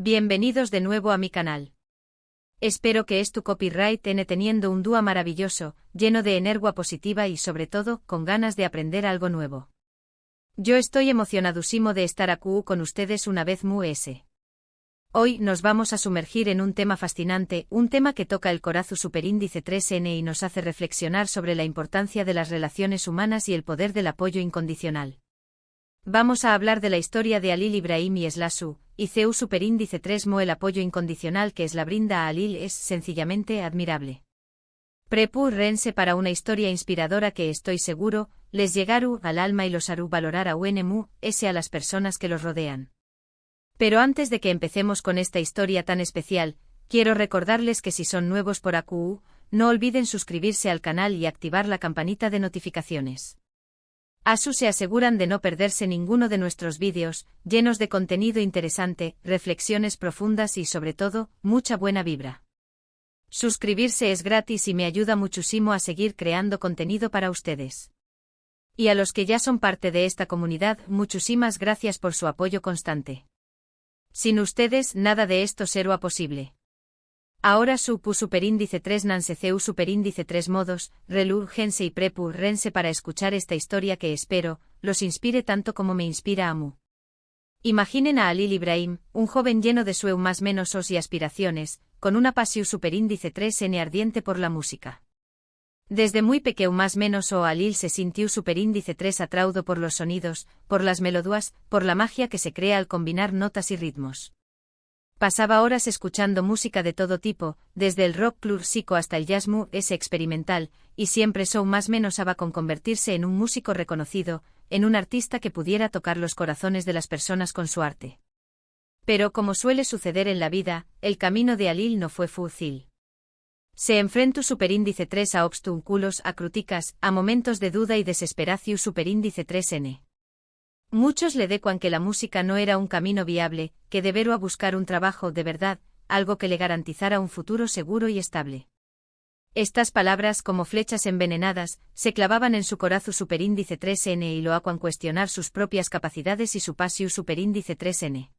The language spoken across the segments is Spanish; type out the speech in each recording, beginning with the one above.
Bienvenidos de nuevo a mi canal. Espero que tu copyright teniendo un día maravilloso, lleno de energía positiva y sobre todo, con ganas de aprender algo nuevo. Yo estoy emocionadísimo de estar aquí con ustedes una vez más. Hoy nos vamos a sumergir en un tema fascinante, un tema que toca el corazón superíndice 3N y nos hace reflexionar sobre la importancia de las relaciones humanas y el poder del apoyo incondicional. Vamos a hablar de la historia de Halil Ibrahim y Slasu, y CU superíndice 3 el apoyo incondicional que la brinda a Halil es sencillamente admirable. Prepárense para una historia inspiradora que estoy seguro, les llegará al alma y los hará valorar a a las personas que los rodean. Pero antes de que empecemos con esta historia tan especial, quiero recordarles que si son nuevos por aquí, no olviden suscribirse al canal y activar la campanita de notificaciones. Así se aseguran de no perderse ninguno de nuestros vídeos, llenos de contenido interesante, reflexiones profundas y sobre todo, mucha buena vibra. Suscribirse es gratis y me ayuda muchísimo a seguir creando contenido para ustedes. Y a los que ya son parte de esta comunidad, muchísimas gracias por su apoyo constante. Sin ustedes, nada de esto será posible. Ahora superíndice 3 nanceceu superíndice 3 modos, relurgense y prepurrense para escuchar esta historia que espero, los inspire tanto como me inspira a mí. Imaginen a Halil Ibrahim, un joven lleno de más menos y aspiraciones, con una pasión superíndice 3N ardiente por la música. Desde muy pequeño más menos Halil se sintió superíndice 3 atraudo por los sonidos, por las melodías, por la magia que se crea al combinar notas y ritmos. Pasaba horas escuchando música de todo tipo, desde el rock clásico hasta el jazz experimental, y siempre más menos aba con convertirse en un músico reconocido, en un artista que pudiera tocar los corazones de las personas con su arte. Pero como suele suceder en la vida, el camino de Halil no fue fácil. Se enfrentó superíndice 3 a obstáculos, a críticas, a momentos de duda y desesperación superíndice 3N. Muchos le decuan que la música no era un camino viable, que debería buscar un trabajo de verdad, algo que le garantizara un futuro seguro y estable. Estas palabras, como flechas envenenadas, se clavaban en su corazón superíndice 3N y lo hacuan cuestionar sus propias capacidades y su pasión superíndice 3N.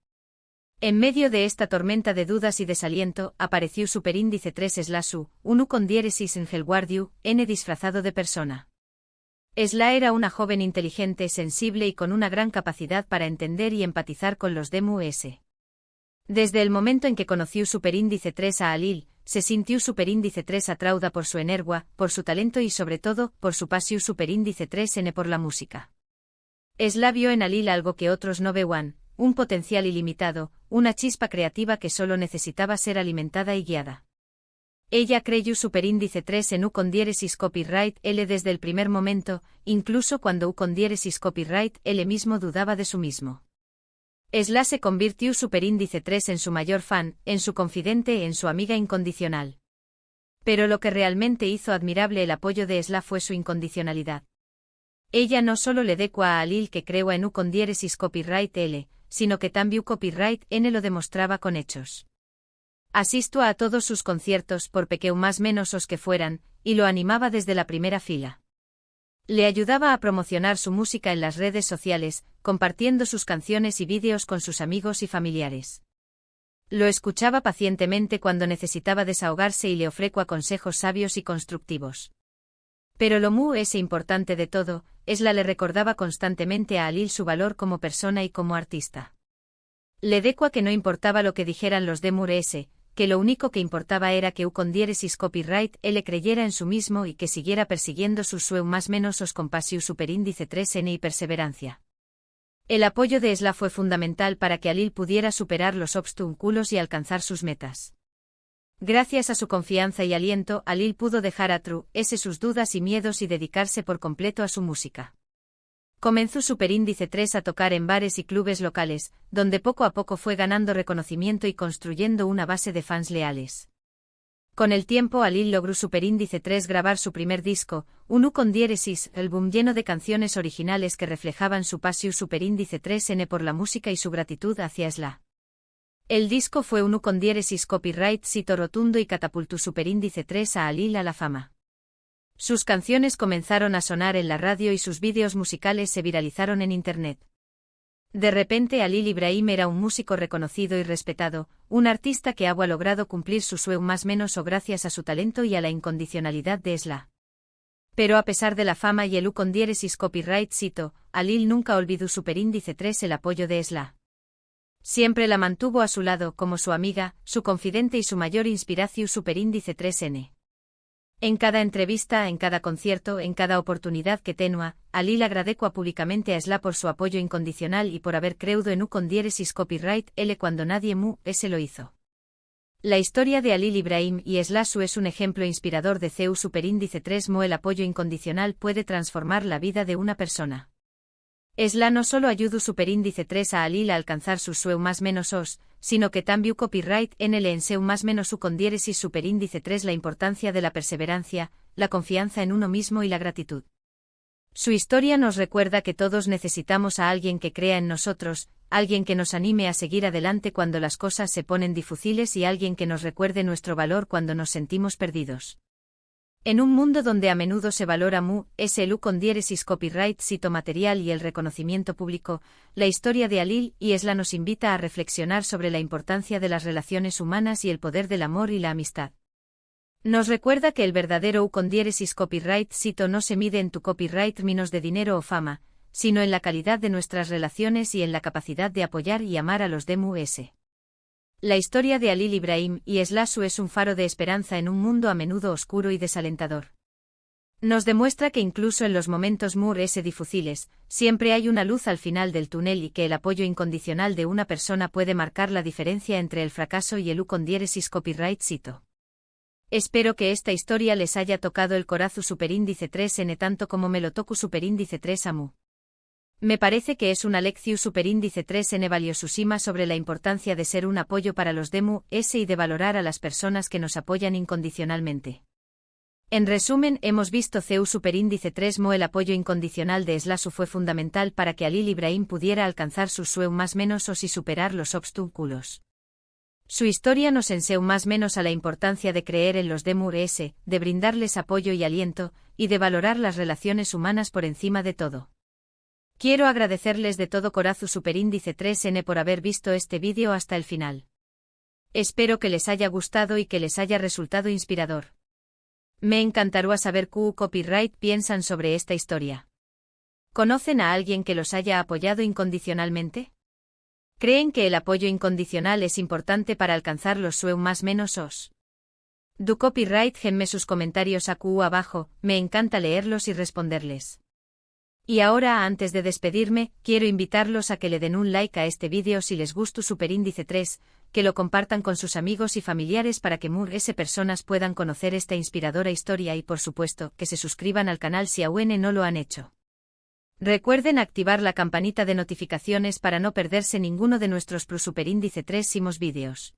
En medio de esta tormenta de dudas y desaliento, apareció superíndice 3 Slasu, un con diéresis en Gelguardiu, N disfrazado de persona. Sla era una joven inteligente, sensible y con una gran capacidad para entender y empatizar con los demás. Desde el momento en que conoció superíndice 3 a Halil, se sintió superíndice 3 atrauda por su energía, por su talento y sobre todo, por su pasión superíndice 3N por la música. Sla vio en Halil algo que otros no veían, un potencial ilimitado, una chispa creativa que solo necesitaba ser alimentada y guiada. Ella creyó superíndice 3 en con diéresis copyright L desde el primer momento, incluso cuando con diéresis copyright L mismo dudaba de su mismo. Sla se convirtió superíndice 3 en su mayor fan, en su confidente, en su amiga incondicional. Pero lo que realmente hizo admirable el apoyo de Sla fue su incondicionalidad. Ella no solo le decua a Halil que creó en con diéresis copyright L, sino que también copyright N lo demostraba con hechos. Asistió a todos sus conciertos por pequeño más menos que fueran, y lo animaba desde la primera fila. Le ayudaba a promocionar su música en las redes sociales, compartiendo sus canciones y vídeos con sus amigos y familiares. Lo escuchaba pacientemente cuando necesitaba desahogarse y le ofrecía consejos sabios y constructivos. Pero lo más importante de todo, Sla le recordaba constantemente a Halil su valor como persona y como artista. Le decua que no importaba lo que dijeran los demás, que lo único que importaba era que con diéresis copyright L creyera en su mismo y que siguiera persiguiendo sus más menos con pasión superíndice 3N y perseverancia. El apoyo de Sla fue fundamental para que Halil pudiera superar los obstáculos y alcanzar sus metas. Gracias a su confianza y aliento, Halil pudo dejar atrás sus dudas y miedos y dedicarse por completo a su música. Comenzó superíndice 3 a tocar en bares y clubes locales, donde poco a poco fue ganando reconocimiento y construyendo una base de fans leales. Con el tiempo Halil logró superíndice 3 grabar su primer disco, un con diéresis, álbum lleno de canciones originales que reflejaban su pasión superíndice 3N por la música y su gratitud hacia Sla. El disco fue un con diéresis copyright cito rotundo y catapultó superíndice 3 a Halil a la fama. Sus canciones comenzaron a sonar en la radio y sus vídeos musicales se viralizaron en Internet. De repente Halil Ibrahim era un músico reconocido y respetado, un artista que había logrado cumplir su sueño más menos o gracias a su talento y a la incondicionalidad de Esla. Pero a pesar de la fama y el con diéresis copyright cito, Halil nunca olvidó superíndice 3 el apoyo de Esla. Siempre la mantuvo a su lado como su amiga, su confidente y su mayor inspiración superíndice 3N. En cada entrevista, en cada concierto, en cada oportunidad que tenua, Halil agradecua públicamente a Esla por su apoyo incondicional y por haber creído en con diéresis copyright L cuando nadie se lo hizo. La historia de Halil Ibrahim y Esla Su es un ejemplo inspirador de CEU superíndice 3 el apoyo incondicional puede transformar la vida de una persona. Esla no solo ayudó superíndice 3 a Halil a alcanzar su sueño más menos os, sino que también copyright NL en seu más menos u con diéresis superíndice 3 la importancia de la perseverancia, la confianza en uno mismo y la gratitud. Su historia nos recuerda que todos necesitamos a alguien que crea en nosotros, alguien que nos anime a seguir adelante cuando las cosas se ponen difíciles y alguien que nos recuerde nuestro valor cuando nos sentimos perdidos. En un mundo donde a menudo se valora el con diéresis copyright cito material y el reconocimiento público, la historia de Halil y Esla nos invita a reflexionar sobre la importancia de las relaciones humanas y el poder del amor y la amistad. Nos recuerda que el verdadero con diéresis copyright cito no se mide en tu copyright menos de dinero o fama, sino en la calidad de nuestras relaciones y en la capacidad de apoyar y amar a los DMUS. La historia de Halil Ibrahim y Esla Su es un faro de esperanza en un mundo a menudo oscuro y desalentador. Nos demuestra que incluso en los momentos difíciles, siempre hay una luz al final del túnel y que el apoyo incondicional de una persona puede marcar la diferencia entre el fracaso y el con diéresis copyright cito. Espero que esta historia les haya tocado el corazón superíndice 3N tanto como me lo tocó superíndice 3 AMU. Me parece que es una lección superíndice 3N valiosísima sobre la importancia de ser un apoyo para los DMUS y de valorar a las personas que nos apoyan incondicionalmente. En resumen, hemos visto CEU superíndice 3 el apoyo incondicional de Esla Su fue fundamental para que Halil Ibrahim pudiera alcanzar sus sueños más menos o y superar los obstáculos. Su historia nos enseña más menos a la importancia de creer en los DMUS, de brindarles apoyo y aliento, y de valorar las relaciones humanas por encima de todo. Quiero agradecerles de todo corazón superíndice 3N por haber visto este vídeo hasta el final. Espero que les haya gustado y que les haya resultado inspirador. Me encantaría saber qué copyright piensan sobre esta historia. ¿Conocen a alguien que los haya apoyado incondicionalmente? ¿Creen que el apoyo incondicional es importante para alcanzar los sueños más menos os? Du copyright genme sus comentarios abajo, me encanta leerlos y responderles. Y ahora antes de despedirme, quiero invitarlos a que le den un like a este vídeo si les gustó superíndice 3, que lo compartan con sus amigos y familiares para que personas puedan conocer esta inspiradora historia y por supuesto, que se suscriban al canal si aún no lo han hecho. Recuerden activar la campanita de notificaciones para no perderse ninguno de nuestros superíndice 3 vídeos.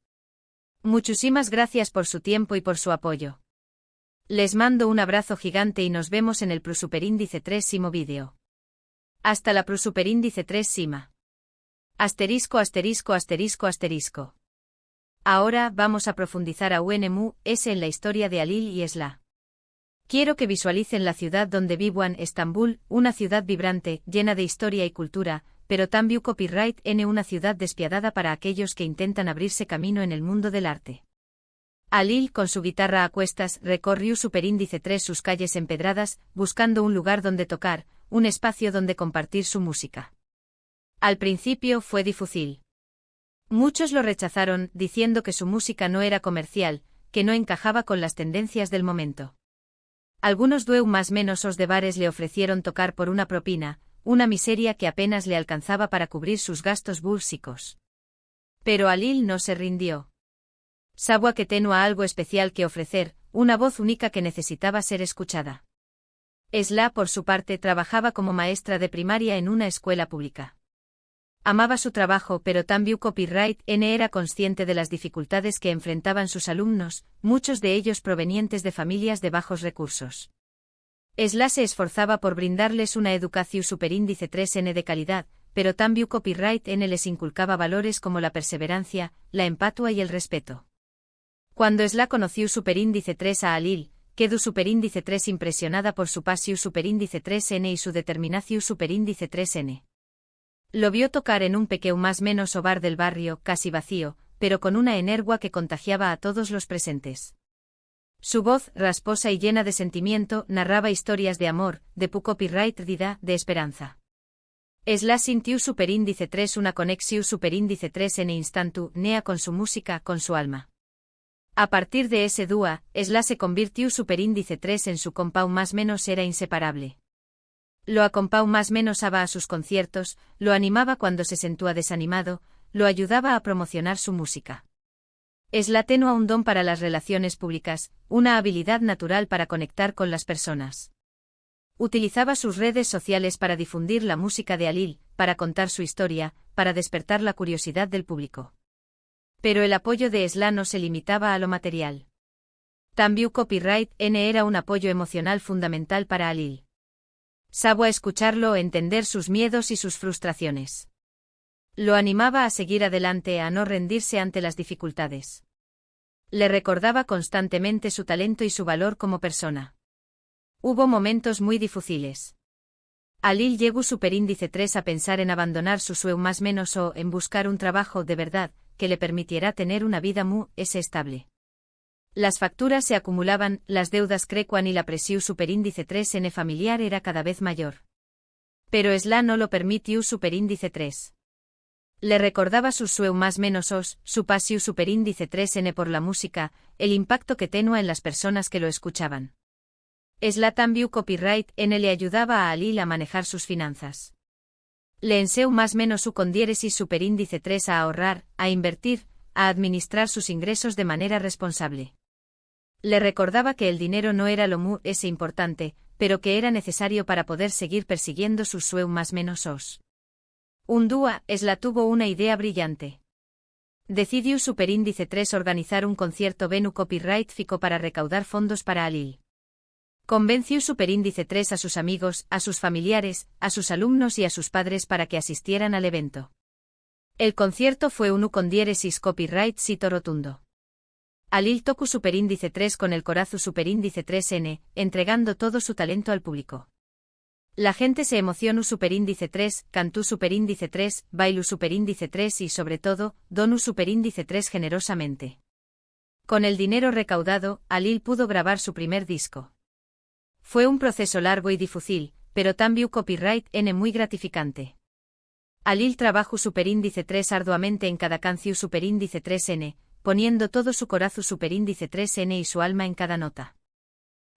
Muchísimas gracias por su tiempo y por su apoyo. Les mando un abrazo gigante y nos vemos en el superíndice 3 vídeo. Hasta la superíndice 3 sima. Asterisco asterisco asterisco asterisco. Ahora vamos a profundizar en la historia de Halil y Esla. Quiero que visualicen la ciudad donde vivan, Estambul, una ciudad vibrante, llena de historia y cultura, pero también copyright en una ciudad despiadada para aquellos que intentan abrirse camino en el mundo del arte. Halil, con su guitarra a cuestas, recorrió superíndice 3 sus calles empedradas, buscando un lugar donde tocar, un espacio donde compartir su música. Al principio fue difícil. Muchos lo rechazaron, diciendo que su música no era comercial, que no encajaba con las tendencias del momento. Algunos más menos os de bares le ofrecieron tocar por una propina, una miseria que apenas le alcanzaba para cubrir sus gastos búrsicos. Pero Halil no se rindió. Sabía que tenía algo especial que ofrecer, una voz única que necesitaba ser escuchada. Esla, por su parte, trabajaba como maestra de primaria en una escuela pública. Amaba su trabajo, pero también copyright era consciente de las dificultades que enfrentaban sus alumnos, muchos de ellos provenientes de familias de bajos recursos. Esla se esforzaba por brindarles una educación superíndice 3N de calidad, pero también copyright les inculcaba valores como la perseverancia, la empatía y el respeto. Cuando Esla conoció superíndice 3 a Halil, quedó superíndice 3 impresionada por su pasión superíndice 3N y su determinación superíndice 3N. Lo vio tocar en un pequeño más menos o bar del barrio, casi vacío, pero con una energía que contagiaba a todos los presentes. Su voz, rasposa y llena de sentimiento, narraba historias de amor, de copyright de esperanza. Esla sintió superíndice 3 una conexión superíndice 3 en instantu, nea con su música, con su alma. A partir de ese dúa, Esla se convirtió superíndice 3 en su compau más menos era inseparable. Lo acompau más menos aba a sus conciertos, lo animaba cuando se sentía desanimado, lo ayudaba a promocionar su música. Esla tenía un don para las relaciones públicas, una habilidad natural para conectar con las personas. Utilizaba sus redes sociales para difundir la música de Alil, para contar su historia, para despertar la curiosidad del público. Pero el apoyo de Esla no se limitaba a lo material. También Copyright N era un apoyo emocional fundamental para Alil. Sabía escucharlo, entender sus miedos y sus frustraciones. Lo animaba a seguir adelante, a no rendirse ante las dificultades. Le recordaba constantemente su talento y su valor como persona. Hubo momentos muy difíciles. Alil llegó superíndice 3 a pensar en abandonar su sueño más menos o en buscar un trabajo de verdad, que le permitiera tener una vida estable. Las facturas se acumulaban, las deudas crecían y la presión superíndice 3 en familiar era cada vez mayor. Pero Esla no lo permitió superíndice 3. Le recordaba sus sueños más menos su pasión superíndice 3N por la música, el impacto que tenía en las personas que lo escuchaban. Esla también Copyright N le ayudaba a Alil a manejar sus finanzas. Le enseñó más menos su con diéresis superíndice 3 a ahorrar, a invertir, a administrar sus ingresos de manera responsable. Le recordaba que el dinero no era lo importante, pero que era necesario para poder seguir persiguiendo sus sueños más menos. Un dúa, Esla tuvo una idea brillante. Decidió superíndice 3 organizar un concierto Venu Copyright Fico para recaudar fondos para Alil. Convenció superíndice 3 a sus amigos, a sus familiares, a sus alumnos y a sus padres para que asistieran al evento. El concierto fue un con diéresis copyright sito rotundo. Alil tocó superíndice 3 con el corazo superíndice 3N, entregando todo su talento al público. La gente se emocionó superíndice 3, cantó superíndice 3, bailó superíndice 3 y sobre todo, donó superíndice 3 generosamente. Con el dinero recaudado, Alil pudo grabar su primer disco. Fue un proceso largo y difícil, pero también Copyright N muy gratificante. Alil trabajó superíndice 3 arduamente en cada canción superíndice 3N, poniendo todo su corazón superíndice 3N y su alma en cada nota.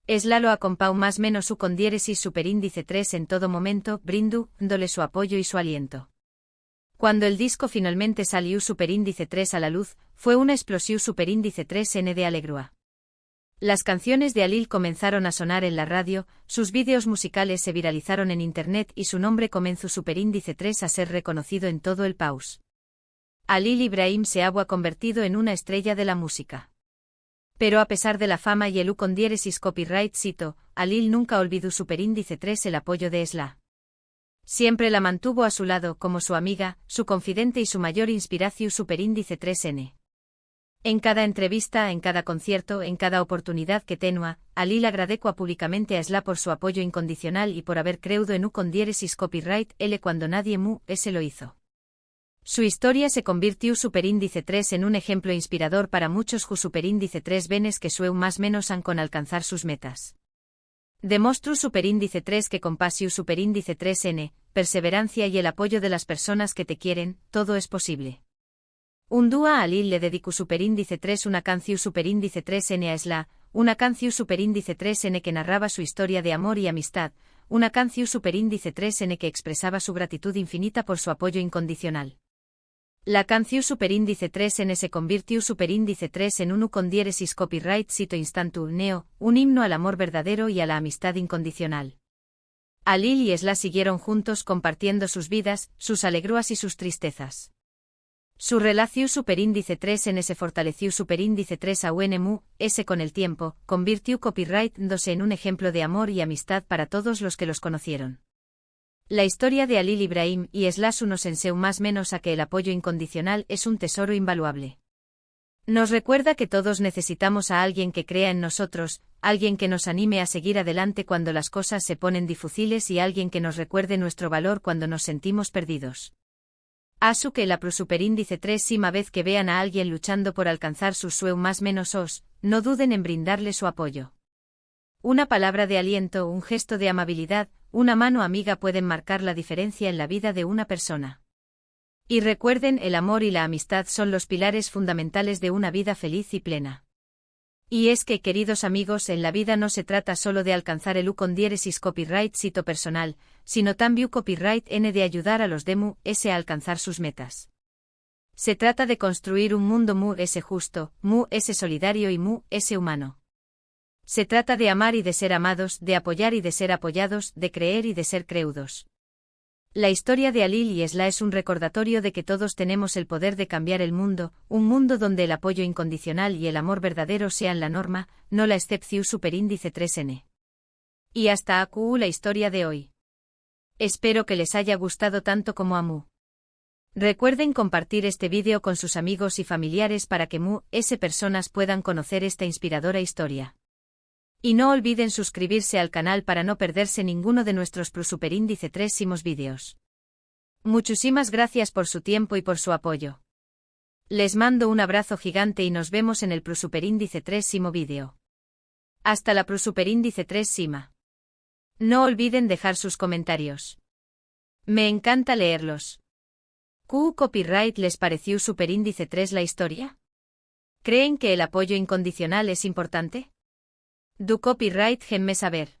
Esla lo acompau más menos su con diéresis superíndice 3 en todo momento, dándole su apoyo y su aliento. Cuando el disco finalmente salió superíndice 3 a la luz, fue una explosión superíndice 3N de alegría. Las canciones de Alil comenzaron a sonar en la radio, sus vídeos musicales se viralizaron en internet y su nombre comenzó superíndice 3 a ser reconocido en todo el país. Alil Ibrahim se ha convertido en una estrella de la música. Pero a pesar de la fama y el con diéresis copyright sito, Alil nunca olvidó superíndice 3 el apoyo de Esla. Siempre la mantuvo a su lado como su amiga, su confidente y su mayor inspiración superíndice 3N. En cada entrevista, en cada concierto, en cada oportunidad que tenía, Alil agradeció públicamente a Esla por su apoyo incondicional y por haber creído en con diéresis copyright L cuando nadie se lo hizo. Su historia se convirtió superíndice 3 en un ejemplo inspirador para muchos superíndice 3 venes que sueñan más menos han con alcanzar sus metas. Demostró superíndice 3 que con pasión superíndice 3N, perseverancia y el apoyo de las personas que te quieren, todo es posible. Un dúa a Alil le dedicó superíndice 3 una canción superíndice 3N a Esla, una canción superíndice 3N que narraba su historia de amor y amistad, una canción superíndice 3N que expresaba su gratitud infinita por su apoyo incondicional. La canción superíndice 3N se convirtió superíndice 3 en un con diéresis copyright sito instantu neo, un himno al amor verdadero y a la amistad incondicional. Alil y Esla siguieron juntos compartiendo sus vidas, sus alegrías y sus tristezas. Su relación superíndice 3N se fortaleció superíndice 3 a UNMU, con el tiempo, convirtió copyright dándose en un ejemplo de amor y amistad para todos los que los conocieron. La historia de Alil Ibrahim y Esla nos enseñó más menos a que el apoyo incondicional es un tesoro invaluable. Nos recuerda que todos necesitamos a alguien que crea en nosotros, alguien que nos anime a seguir adelante cuando las cosas se ponen difíciles y alguien que nos recuerde nuestro valor cuando nos sentimos perdidos. Asu que la superíndice 3 sima vez que vean a alguien luchando por alcanzar sus sueños más menos os, no duden en brindarle su apoyo. Una palabra de aliento, un gesto de amabilidad, una mano amiga pueden marcar la diferencia en la vida de una persona. Y recuerden, el amor y la amistad son los pilares fundamentales de una vida feliz y plena. Y es que, queridos amigos, en la vida no se trata solo de alcanzar el con diéresis copyright sito personal, sino también copyright n de ayudar a los demu s a alcanzar sus metas. Se trata de construir un mundo mu s justo, mu s solidario y mu s humano. Se trata de amar y de ser amados, de apoyar y de ser apoyados, de creer y de ser creudos. La historia de Alil y Esla es un recordatorio de que todos tenemos el poder de cambiar el mundo, un mundo donde el apoyo incondicional y el amor verdadero sean la norma, no la excepción superíndice 3n. Y hasta aquí la historia de hoy. Espero que les haya gustado tanto como a Mu. Recuerden compartir este vídeo con sus amigos y familiares para que mu s personas puedan conocer esta inspiradora historia. Y no olviden suscribirse al canal para no perderse ninguno de nuestros superíndice 3 vídeos. Muchísimas gracias por su tiempo y por su apoyo. Les mando un abrazo gigante y nos vemos en el superíndice 3 vídeo. Hasta la superíndice 3 sima. No olviden dejar sus comentarios. Me encanta leerlos. ¿Qué copyright les pareció superíndice 3 la historia? ¿Creen que el apoyo incondicional es importante? Du copyright, déjenme saber.